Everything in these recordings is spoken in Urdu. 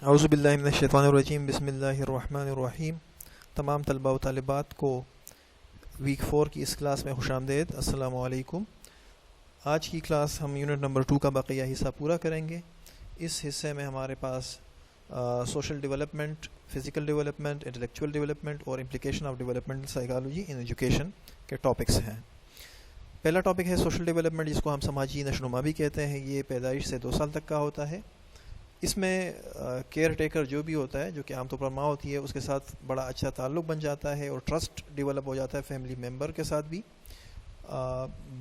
اعوذ باللہ من الشیطان الرجیم، بسم اللہ الرحمن الرحیم۔ تمام طلباء و طالبات کو ویک 4 کی اس کلاس میں خوش آمدید۔ السلام علیکم۔ آج کی کلاس ہم یونٹ نمبر 2 کا بقیہ حصہ پورا کریں گے۔ اس حصے میں ہمارے پاس social development, physical development, intellectual development اور implication of developmental psychology in education کے ٹاپکس ہیں۔ پہلا ٹاپک ہے سوشل ڈیولپمنٹ، جس کو ہم سماجی نشوونما بھی کہتے ہیں۔ یہ پیدائش سے 2 سال تک کا ہوتا ہے۔ اس میں کیئر ٹیکر جو بھی ہوتا ہے، جو کہ عام طور پر ماں ہوتی ہے، اس کے ساتھ بڑا اچھا تعلق بن جاتا ہے اور ٹرسٹ ڈیولپ ہو جاتا ہے فیملی ممبر کے ساتھ بھی۔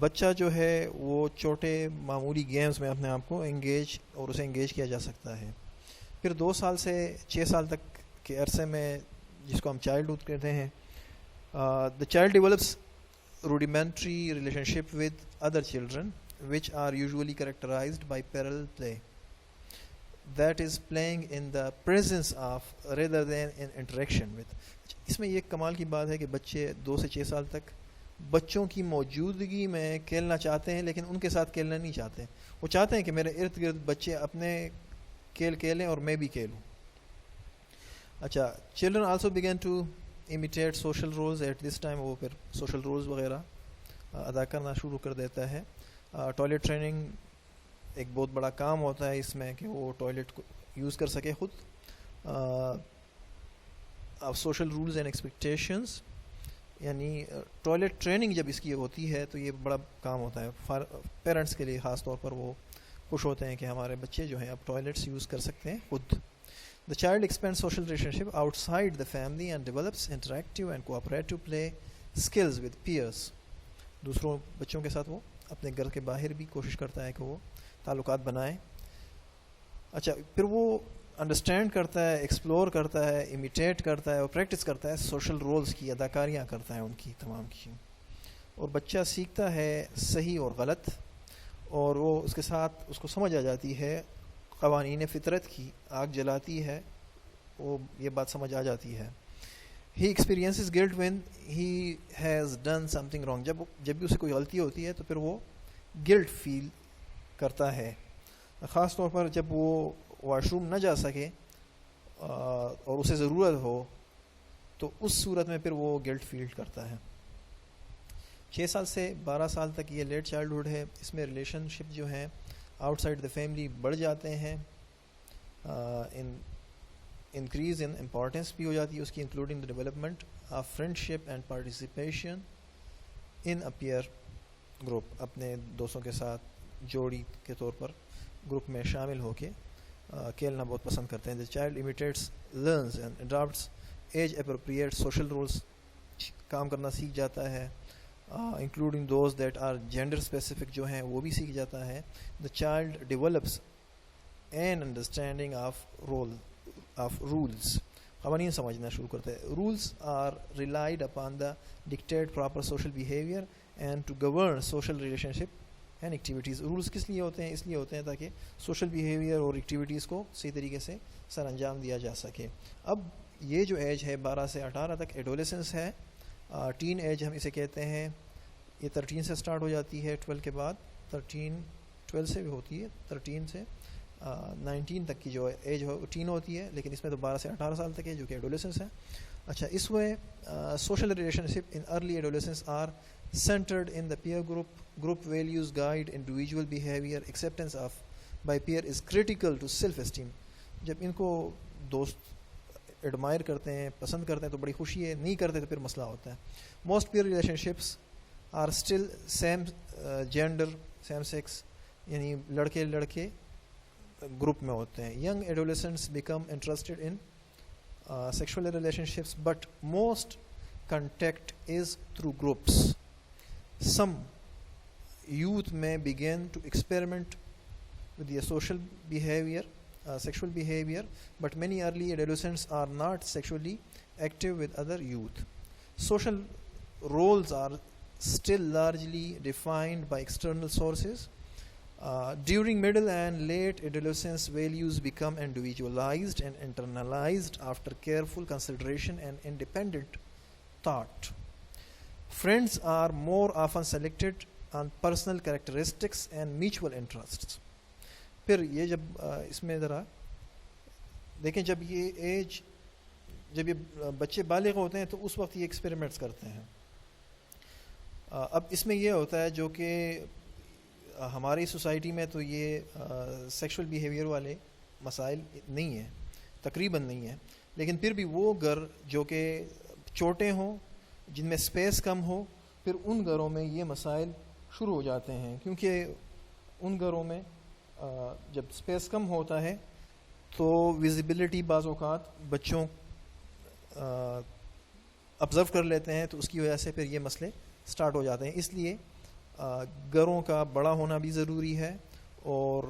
بچہ جو ہے وہ چھوٹے معمولی گیمز میں اپنے آپ کو انگیج اور اسے انگیج کیا جا سکتا ہے۔ پھر 2 سال سے 6 سال تک کے عرصے میں، جس کو ہم چائلڈہڈ کہتے ہیں، the child develops rudimentary relationship with other children which are usually characterized by parallel play, that is playing in the presence of rather than in interaction with۔ اس میں یہ کمال کی بات ہے کہ بچے 2 سے 6 سال تک بچوں کی موجودگی میں کھیلنا چاہتے ہیں، لیکن ان کے ساتھ کھیلنا نہیں چاہتے۔ وہ چاہتے ہیں کہ میرے ارد گرد بچے اپنے کھیل کھیلیں اور میں بھی کھیلوں۔ اچھا، children also began to imitate social roles at this time۔ وہ پھر social roles وغیرہ ادا کرنا شروع کر دیتا ہے۔ ٹوائلٹ ٹریننگ ایک بہت بڑا کام ہوتا ہے اس میں، کہ وہ ٹوائلٹ کو یوز کر سکے خود۔ سوشل رولز اینڈ ایکسپیکٹیشنز، یعنی ٹوائلٹ ٹریننگ جب اس کی ہوتی ہے تو یہ بڑا کام ہوتا ہے پیرنٹس کے لیے، خاص طور پر وہ خوش ہوتے ہیں کہ ہمارے بچے جو ہیں اب ٹوائلٹس یوز کر سکتے ہیں خود۔ The child expands social relationship outside the family and develops interactive and cooperative play skills with peers۔ دوسروں بچوں کے ساتھ وہ اپنے گھر کے باہر بھی کوشش کرتا ہے کہ وہ تعلقات بنائے۔ اچھا، پھر وہ انڈرسٹینڈ کرتا ہے، ایکسپلور کرتا ہے، امیٹیٹ کرتا ہے اور پریکٹس کرتا ہے سوشل رولز کی، اداکاریاں کرتا ہے ان کی تمام کی، اور بچہ سیکھتا ہے صحیح اور غلط، اور وہ اس کے ساتھ اس کو سمجھ آ جاتی ہے قوانین فطرت کی۔ آگ جلاتی ہے، وہ یہ بات سمجھ آ جاتی ہے۔ He experiences guilt when he has done something wrong۔ جب بھی اسے کوئی غلطی ہوتی ہے تو پھر وہ گلٹ فیل کرتا ہے، خاص طور پر جب وہ واش روم نہ جا سکے اور اسے ضرورت ہو، تو اس صورت میں پھر وہ گلٹ فیل کرتا ہے۔ 6 سال سے 12 سال تک یہ لیٹ چائلڈہڈ ہے۔ اس میں ریلیشن شپ جو ہیں آؤٹ سائڈ دا فیملی بڑھ جاتے ہیں، انکریز ان امپورٹینس بھی ہو جاتی ہے اس کی، including the development of friend ship and participation in a peer group. اپنے دوستوں کے ساتھ جوڑی کے طور پر گروپ میں شامل ہو کے کھیلنا بہت پسند کرتے ہیں۔ The child imitates, learns and adapts age appropriate social rules, کام کرنا سیکھ جاتا ہے، including those that are gender specific, جو ہیں وہ بھی سیکھ جاتا ہے۔ The child develops an understanding of rules, قوانین سمجھنا شروع کرتا ہے۔ Rules are relied upon the dictate proper social behaviour and to govern social relationship and activities. Rules کس لیے ہوتے ہیں؟ اس لیے ہوتے ہیں تاکہ سوشل بیہیویئر اور ایکٹیویٹیز کو صحیح طریقے سے سر انجام دیا جا سکے۔ اب یہ جو ایج ہے 12 سے 18 تک ایڈولیسنس ہے، ٹین ایج ہم اسے کہتے ہیں۔ یہ 13 سے سٹارٹ ہو جاتی ہے، 12 کے بعد 12 سے بھی ہوتی ہے، 13 سے 19 تک کی جو ایج ہو ٹین ہوتی ہے، لیکن اس میں تو 12 سے 18 سال تک ہے جو کہ ایڈولیسنس ہے۔ اچھا، اس میں social relationship in early adolescence are centred in the peer group values guide individual behaviour, acceptance of by peer is critical to self esteem. جب ان کو دوست ایڈمائر کرتے ہیں، پسند کرتے ہیں تو بڑی خوشی ہے، نہیں کرتے تو پھر مسئلہ ہوتا ہے۔ Most peer relationships are still same gender, same sex, یعنی لڑکے لڑکے گروپ میں ہوتے ہیں۔ Young adolescents become interested in sexual relationships but most contact is through groups. Some youth may begin to experiment with their social behavior, sexual behavior, but many early adolescents are not sexually active with other youth. Social roles are still largely defined by external sources. During middle and late adolescence, values become individualized and internalized after careful consideration and independent thought. Friends are more often selected on personal characteristics and mutual interests۔ پھر یہ جب اس میں ذرا دیکھیں جب یہ بچے بالغ ہوتے ہیں تو اس وقت یہ ایکسپیریمنٹس کرتے ہیں. اب اس میں یہ ہوتا ہے جو کہ ہماری سوسائٹی میں تو یہ سیکشول بیہیویئر والے مسائل نہیں ہیں، تقریباً نہیں ہیں، لیکن پھر بھی وہ گھر جو کہ چھوٹے ہوں، جن میں سپیس کم ہو، پھر ان گھروں میں یہ مسائل شروع ہو جاتے ہیں، کیونکہ ان گھروں میں جب سپیس کم ہوتا ہے تو ویزیبلٹی بعض اوقات بچوں آبزرو کر لیتے ہیں، تو اس کی وجہ سے پھر یہ مسئلے سٹارٹ ہو جاتے ہیں. اس لیے گھروں کا بڑا ہونا بھی ضروری ہے، اور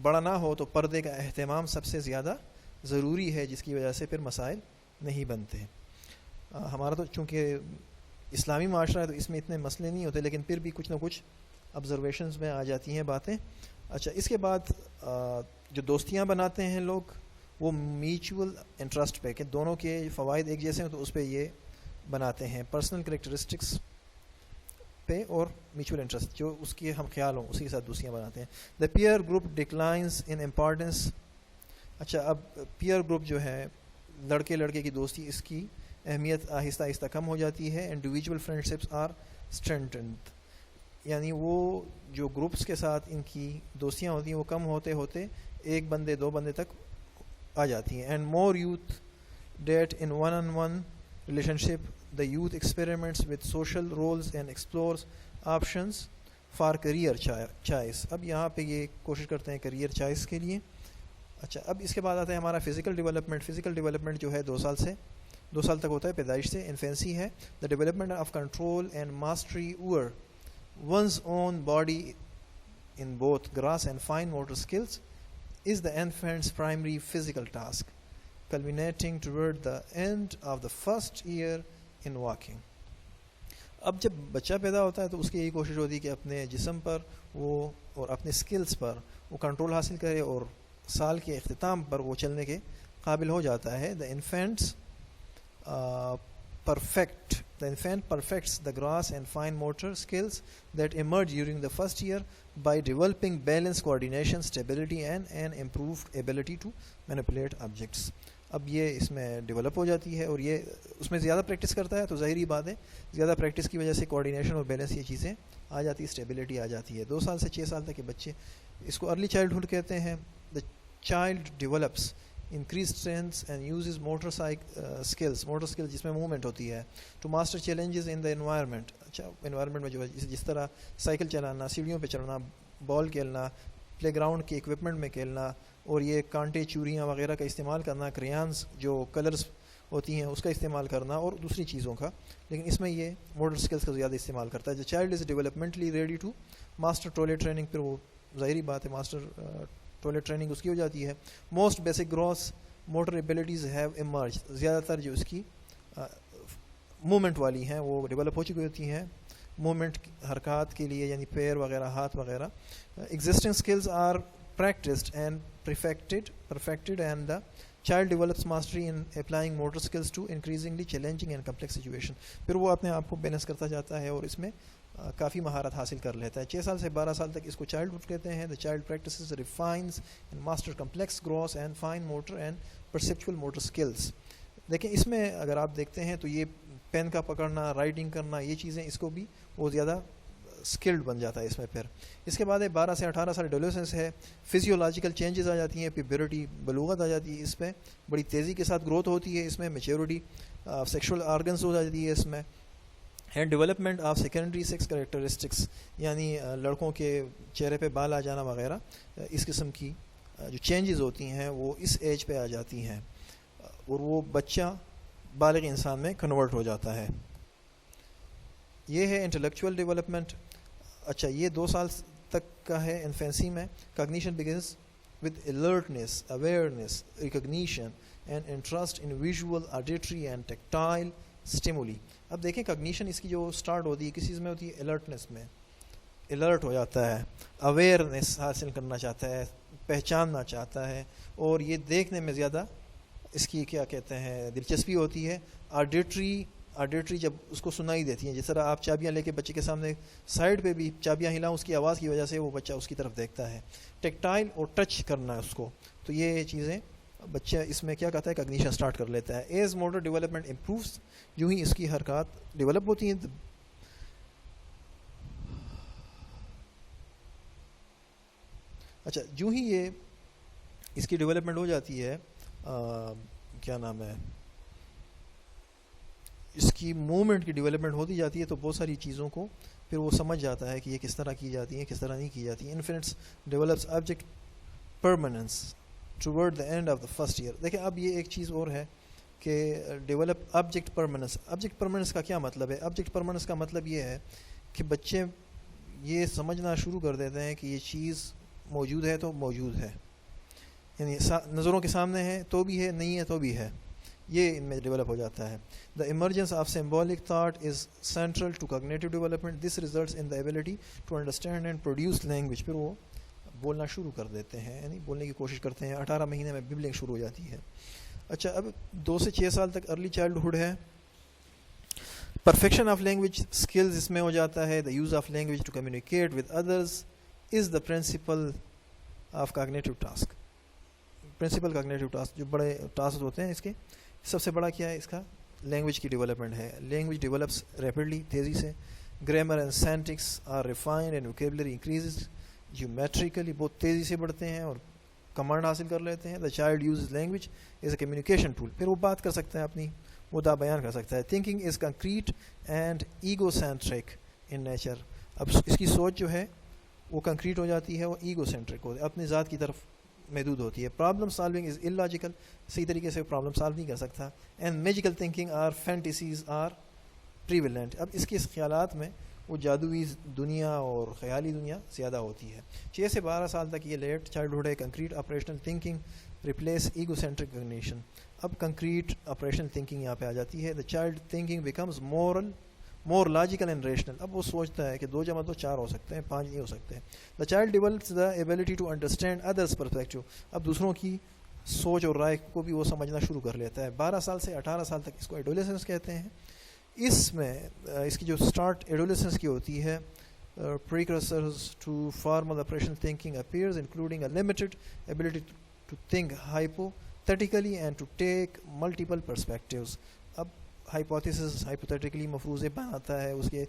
بڑا نہ ہو تو پردے کا اہتمام سب سے زیادہ ضروری ہے، جس کی وجہ سے پھر مسائل نہیں بنتے. ہمارا تو چونکہ اسلامی معاشرہ ہے تو اس میں اتنے مسئلے نہیں ہوتے، لیکن پھر بھی کچھ نہ کچھ آبزرویشنز میں آ جاتی ہیں باتیں. اچھا، اس کے بعد جو دوستیاں بناتے ہیں لوگ، وہ میوچول انٹرسٹ پہ، کہ دونوں کے فوائد ایک جیسے ہیں تو اس پہ یہ بناتے ہیں. پرسنل کریکٹرسٹکس پہ اور میوچول انٹرسٹ جو اس کے ہم خیال ہوں اسی کے ساتھ دوستیاں بناتے ہیں. دا پیئر گروپ ڈکلائنس ان امپورٹنس. اچھا، اب پیئر گروپ جو ہے لڑکے لڑکے کی دوستی، اس کی اہمیت آہستہ آہستہ کم ہو جاتی ہے. Individual friendships are strengthened, یعنی وہ جو گروپس کے ساتھ ان کی دوستیاں ہوتی ہیں وہ کم ہوتے ہوتے ایک بندے دو بندے تک آ جاتی ہیں. And more youth date in one on one relationship. The youth experiments with social roles and explores options for career choice. اب یہاں پہ یہ کوشش کرتے ہیں کریئر چوائس کے لیے. اچھا، اب اس کے بعد آتا ہے ہمارا فزیکل ڈیولپمنٹ. فزیکل ڈیولپمنٹ جو ہے 2 سال تک ہوتا ہے، پیدائش سے، انفینسی ہے. The development of control and mastery over one's own body in both gross and fine motor skills is the infant's primary physical task, culminating toward the end of the first year in walking. اب جب بچہ پیدا ہوتا ہے تو اس کی یہی کوشش ہوتی ہے کہ اپنے جسم پر وہ اور اپنے سکلز پر وہ کنٹرول حاصل کرے، اور سال کے اختتام پر وہ چلنے کے قابل ہو جاتا ہے. The infant perfects the gross and fine motor skills that emerge during the first year by developing balance, coordination, stability and an improved ability to manipulate objects. اب یہ اس میں ڈیولپ ہو جاتی ہے، اور یہ اس میں زیادہ پریکٹس کرتا ہے تو ظاہری بات ہے زیادہ پریکٹس کی وجہ سے کوآرڈینیشن اور بیلنس یہ چیزیں آ جاتی ہے، اسٹیبلٹی آ جاتی ہے. 2 سال سے 6 سال تک کے بچے، اس کو ارلی چائلڈہڈ کہتے ہیں. The child develops increased strengths and uses motor skills جس میں موومنٹ ہوتی ہے, to master challenges in the environment. اچھا, انوائرمنٹ میں جو ہے جس طرح سائیکل چلانا, سیڑھیوں پہ چڑھنا, بال کھیلنا, پلے گراؤنڈ کے اکوپمنٹ میں کھیلنا, اور یہ کانٹے چوریاں وغیرہ کا استعمال کرنا, کریانس جو کلرز ہوتی ہیں اس کا استعمال کرنا, اور دوسری چیزوں کا, لیکن اس میں یہ موٹر اسکلس کا زیادہ استعمال کرتا ہے. جو child is developmentally ready to master toilet training, پھر وہ ظاہری بات ہے ماسٹر ٹوائلٹ ٹریننگ اس کی ہو جاتی ہے. Most basic gross motor abilities have emerge, زیادہ تر جو اس کی موومنٹ والی ہیں وہ ڈیولپ ہو چکی ہوتی ہیں, موومنٹ حرکات کے لیے, یعنی پیر وغیرہ, ہاتھ وغیرہ. Existing skills are practiced and perfected and the child develops mastery in applying motor skills to increasingly challenging and complex situation. پھر وہ اپنے آپ کو بیلنس کرتا جاتا ہے اور اس میں کافی مہارت حاصل کر لیتا ہے. 6 سال سے 12 سال تک اس کو چائلڈ ہوڈ کہتے ہیں. The child practices, refines and master complex gross and fine motor and perceptual motor skills. لیکن اس میں اگر آپ دیکھتے ہیں تو یہ پین کا پکڑنا, رائٹنگ کرنا, یہ چیزیں اس کو بھی وہ زیادہ اسکلڈ بن جاتا ہے اس میں. پھر اس کے بعد 12 سے 18 سال ایڈولسنس ہے. فزیولوجیکل چینجز آ جاتی ہیں, پیوبرٹی, بلوغت آ جاتی ہے, اس میں بڑی تیزی کے ساتھ گروتھ ہوتی ہے, اس میں میچیورٹی, سیکشول آرگنز ہو جاتی ہے اس میں. And development of secondary sex characteristics, یعنی لڑکوں کے چہرے پہ بال آ جانا وغیرہ, اس قسم کی جو چینجز ہوتی ہیں وہ اس ایج پہ آ جاتی ہیں, اور وہ بچہ بالغ انسان میں کنورٹ ہو جاتا ہے. یہ ہے انٹلیکچوئل ڈیولپمنٹ. اچھا, یہ 2 سال تک کا ہے انفینسی میں. Cognition begins with alertness, awareness, recognition and interest in visual, auditory and tactile stimuli. اب دیکھیں کاگنیشن اس کی جو سٹارٹ ہوتی ہے کس چیز میں ہوتی ہے, الرٹنس میں. الرٹ ہو جاتا ہے, اویئرنیس حاصل کرنا چاہتا ہے, پہچاننا چاہتا ہے, اور یہ دیکھنے میں زیادہ اس کی کیا کہتے ہیں دلچسپی ہوتی ہے. آڈیٹری جب اس کو سنائی دیتی ہیں, جس طرح آپ چابیاں لے کے بچے کے سامنے سائڈ پہ بھی چابیاں ہلاؤں, اس کی آواز کی وجہ سے وہ بچہ اس کی طرف دیکھتا ہے. ٹیکٹائل اور ٹچ کرنا ہے اس کو, تو یہ چیزیں بچہ اس میں کیا کہتا ہے کگنیشن اسٹارٹ کر لیتا ہے. ایز موٹر ڈیولپمنٹ امپرووز, جو ہی اس کی حرکات ڈیولپ ہوتی ہیں, اچھا جو ہی یہ اس کی ڈیولپمنٹ ہو جاتی ہے, کیا نام ہے, اس کی موومنٹ کی ڈیولپمنٹ ہوتی جاتی ہے, تو بہت ساری چیزوں کو پھر وہ سمجھ جاتا ہے کہ یہ کس طرح کی جاتی ہیں, کس طرح نہیں کی جاتی ہیں. Infants develops object permanence toward the end of the first year. دیکھیں اب یہ ایک چیز اور ہے کہ develop object permanence. Object permanence کا کیا مطلب ہے؟ آبجیکٹ پرماننس کا مطلب یہ ہے کہ بچے یہ سمجھنا شروع کر دیتے ہیں کہ یہ چیز موجود ہے تو موجود ہے, یعنی نظروں کے سامنے ہے تو بھی ہے, نہیں ہے تو بھی ہے, یہ ان میں ڈیولپ ہو جاتا ہے. The emergence of symbolic thought is central to cognitive development. This results in the ability to understand and produce language. پھر وہ بولنا شروع کر دیتے ہیں, یعنی بولنے کی کوشش کرتے ہیں. 18 مہینے میں ببلنگ شروع ہو جاتی ہے. اچھا اب 2 سے 6 سال تک ارلی چائلڈہڈ ہے. پرفیکشن آف لینگویج اسکلز اس میں ہو جاتا ہے. The use of language to communicate with others is the principal of cognitive task. Principal cognitive task, جو بڑے ٹاسک ہوتے ہیں اس کے, سب سے بڑا کیا ہے اس کا؟ لینگویج کی ڈیولپمنٹ ہے. لینگویج ڈیولپس ریپڈلی, تیزی سے. Grammar and syntax are refined and vocabulary increases geometrically, بہت تیزی سے بڑھتے ہیں اور کمانڈ حاصل کر لیتے ہیں. The child uses language as a communication tool. پھر وہ بات کر سکتا ہے, اپنی مدعا بیان کر سکتا ہے. Thinking is concrete and ego centric in nature. اب اس کی سوچ جو ہے وہ کنکریٹ ہو جاتی ہے, وہ ایگو سینٹرک ہوتی ہے, اپنی ذات کی طرف محدود ہوتی ہے. پرابلم سالونگ از illogical, صحیح طریقے سے پرابلم سالو نہیں کر سکتا. And magical thinking are fantasies are prevalent. اب اس کے خیالات میں وہ جادوئی دنیا اور خیالی دنیا زیادہ ہوتی ہے. 6 سے 12 سال تک یہ لیٹ چائلڈہڈ ہے. Concrete operational thinking replace ego centric cognition. اب کنکریٹ آپریشنل تھنکنگ یہاں پہ آ جاتی ہے. The child thinking becomes more logical and rational. اب وہ سوچتا ہے کہ 2 جمع 2 4 ہو سکتے ہیں, 5 نہیں ہو سکتے. The child develops the ability to understand others perspective. اب دوسروں کی سوچ اور رائے کو بھی وہ سمجھنا شروع کر لیتا ہے. 12 سال سے 18 سال تک اس کو ایڈولیسنس کہتے ہیں. اس میں اس کی جو سٹارٹ ایڈولیسنس کی ہوتی ہے, precursors to formal operational thinking appears, including a limited ability to think hypothetically and to take multiple perspectives. اب ہائپوتھیسس ہائپوتھیٹیکلی مفروضے بناتا ہے, اس کے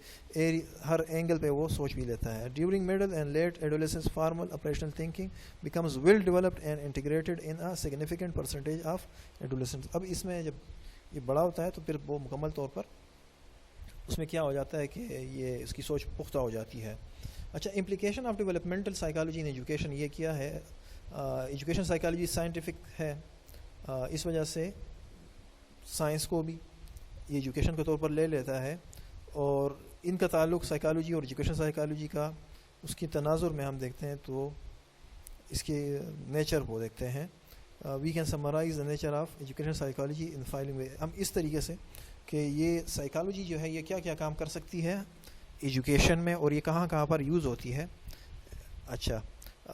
ہر اینگل پہ وہ سوچ بھی لیتا ہے. During middle and late adolescence formal operational thinking becomes well developed and integrated in a significant percentage of adolescents. اب اس میں جب یہ بڑا ہوتا ہے تو پھر وہ مکمل طور پر اس میں کیا ہو جاتا ہے کہ یہ اس کی سوچ پختہ ہو جاتی ہے. اچھا, implication of developmental psychology in education, یہ کیا ہے؟ ایجوکیشن سائیکالوجی سائنٹیفک ہے, اس وجہ سے سائنس کو بھی یہ ایجوکیشن کے طور پر لے لیتا ہے, اور ان کا تعلق سائیکالوجی اور ایجوکیشن سائیکالوجی کا اس کی تناظر میں ہم دیکھتے ہیں تو اس کے نیچر کو دیکھتے ہیں. We can summarise the nature of education psychology in following way. ہم اس طریقے سے کہ یہ سائیکالوجی جو ہے یہ کیا کیا کام کر سکتی ہے ایجوکیشن میں, اور یہ کہاں کہاں پر یوز ہوتی ہے. اچھا,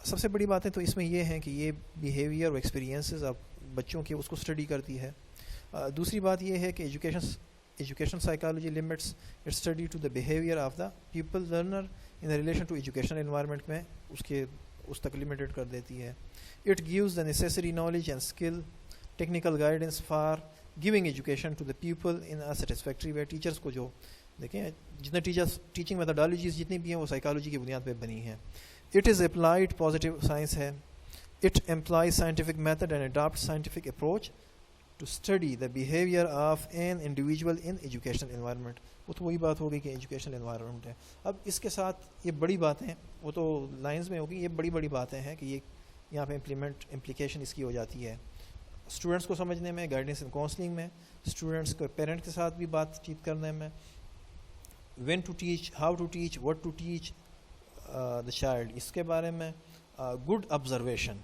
سب سے بڑی باتیں تو اس میں یہ ہیں کہ یہ بیہیویئر اور ایکسپیرینسز اب بچوں کے اس کو اسٹڈی کرتی ہے. دوسری بات یہ ہے کہ education psychology limits it study to the behaviour of the people learner in relation to educational environment میں اس تک لمیٹڈ کر دیتی ہے. It gives the necessary knowledge and skill technical guidance for giving education to the people in a satisfactory way. Teachers کو جو دیکھیں جتنے ٹیچنگ میتھڈالوجیز جتنی بھی ہیں وہ سائیکالوجی کی بنیاد پہ بنی ہیں. It is applied positive science ہے. It employs scientific method and adapt scientific approach to study the behaviour of an individual in educational environment. وہ تو وہی بات ہوگی کہ ایجوکیشنل انوائرمنٹ ہے. اب اس کے ساتھ یہ بڑی باتیں, وہ تو لائنز میں ہوگی, یہ بڑی بڑی باتیں ہیں کہ یہ یہاں پہ امپلیکیشن اس کی ہو جاتی ہے اسٹوڈنٹس کو سمجھنے میں, گائیڈنس اینڈ کاؤنسلنگ میں, اسٹوڈنٹس کو پیرنٹ کے ساتھ بھی بات چیت کرنے میں, when to teach, how to teach, what to teach the child, اس کے بارے میں, good observation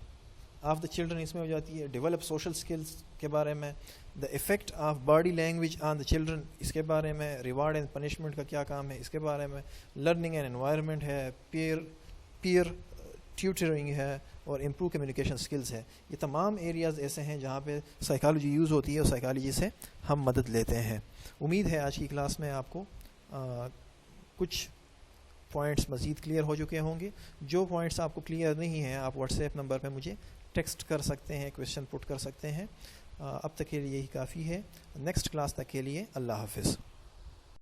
of the children اس میں ہو جاتی ہے, ڈیولپ سوشل اسکلس کے بارے میں, the effect of body language on the children اس کے بارے میں, ریوارڈ اینڈ پنشمنٹ کا کیا کام ہے اس کے بارے میں, لرننگ اینڈ انوائرمنٹ ہے, پیئر ٹیوٹرنگ ہے, اور امپروو کمیونیکیشن اسکلس ہے. یہ تمام ایریاز ایسے ہیں جہاں پہ سائیکالوجی یوز ہوتی ہے اور سائیکالوجی سے ہم مدد لیتے ہیں. امید ہے آج کی کلاس میں آپ کو کچھ پوائنٹس مزید کلیئر ہو چکے ہوں گے. جو پوائنٹس آپ کو کلیئر نہیں ہیں آپ واٹس ایپ نمبر پہ مجھے ٹیکسٹ کر سکتے ہیں، کویشچن پٹ کر سکتے ہیں. اب تک کے لیے یہی کافی ہے. نیکسٹ کلاس تک کے لیے اللہ حافظ.